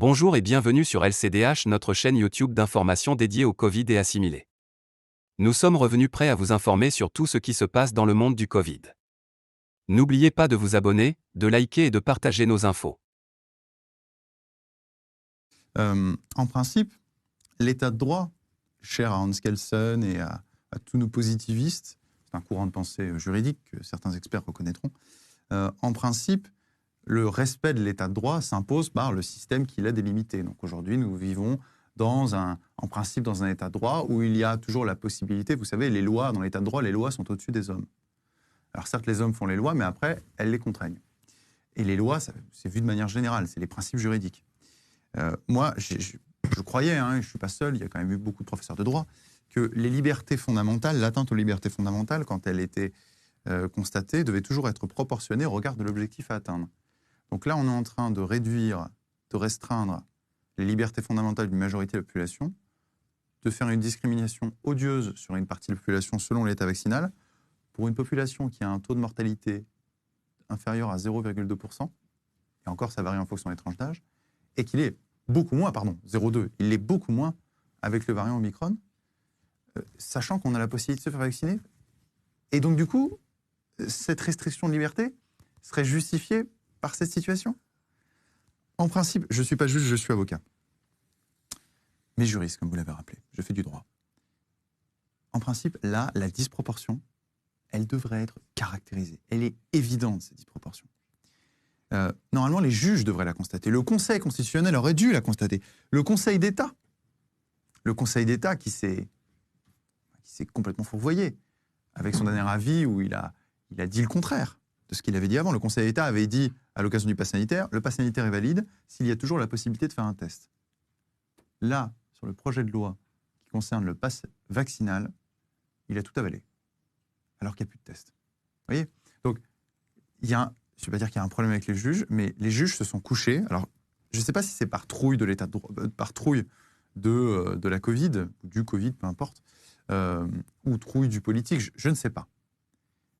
Bonjour et bienvenue sur LCDH, notre chaîne YouTube d'information dédiée au Covid et assimilé. Nous sommes revenus prêts à vous informer sur tout ce qui se passe dans le monde du Covid. N'oubliez pas de vous abonner, de liker et de partager nos infos. En principe, l'état de droit, cher à Hans Kelsen et à tous nos positivistes, c'est un courant de pensée juridique que certains experts reconnaîtront, en principe, le respect de l'état de droit s'impose par le système qui l'a délimité. Donc aujourd'hui, nous vivons en principe dans un état de droit où il y a toujours la possibilité, vous savez, les lois, dans l'état de droit, les lois sont au-dessus des hommes. Alors certes, les hommes font les lois, mais après, elles les contraignent. Et les lois, c'est vu de manière générale, c'est les principes juridiques. Moi, je croyais, je ne suis pas seul, il y a quand même eu beaucoup de professeurs de droit, que les libertés fondamentales, l'atteinte aux libertés fondamentales, quand elle était constatée, devait toujours être proportionnée au regard de l'objectif à atteindre. Donc là, on est en train de réduire, de restreindre les libertés fondamentales d'une majorité de la population, de faire une discrimination odieuse sur une partie de la population selon l'état vaccinal, pour une population qui a un taux de mortalité inférieur à 0,2%, et encore ça varie en fonction des tranches d'âge, et qu'il est beaucoup moins, 0,2, il l'est beaucoup moins avec le variant Omicron, sachant qu'on a la possibilité de se faire vacciner. Et donc du coup, cette restriction de liberté serait justifiée par cette situation. En principe, je ne suis pas juge, je suis avocat. Mais juriste, comme vous l'avez rappelé, je fais du droit. En principe, là, la disproportion, elle devrait être caractérisée. Elle est évidente, cette disproportion. Normalement, les juges devraient la constater. Le Conseil constitutionnel aurait dû la constater. Le Conseil d'État qui s'est complètement fourvoyé avec son dernier avis où il a dit le contraire de ce qu'il avait dit avant. Le Conseil d'État avait dit, à l'occasion du pass sanitaire, le pass sanitaire est valide s'il y a toujours la possibilité de faire un test. Là, sur le projet de loi qui concerne le pass vaccinal, il a tout avalé, alors qu'il n'y a plus de test. Vous voyez ? Donc, je ne vais pas dire qu'il y a un problème avec les juges, mais les juges se sont couchés. Alors, je ne sais pas si c'est par trouille de l'état de droit, par trouille de la Covid, ou du Covid, peu importe, ou trouille du politique, je ne sais pas.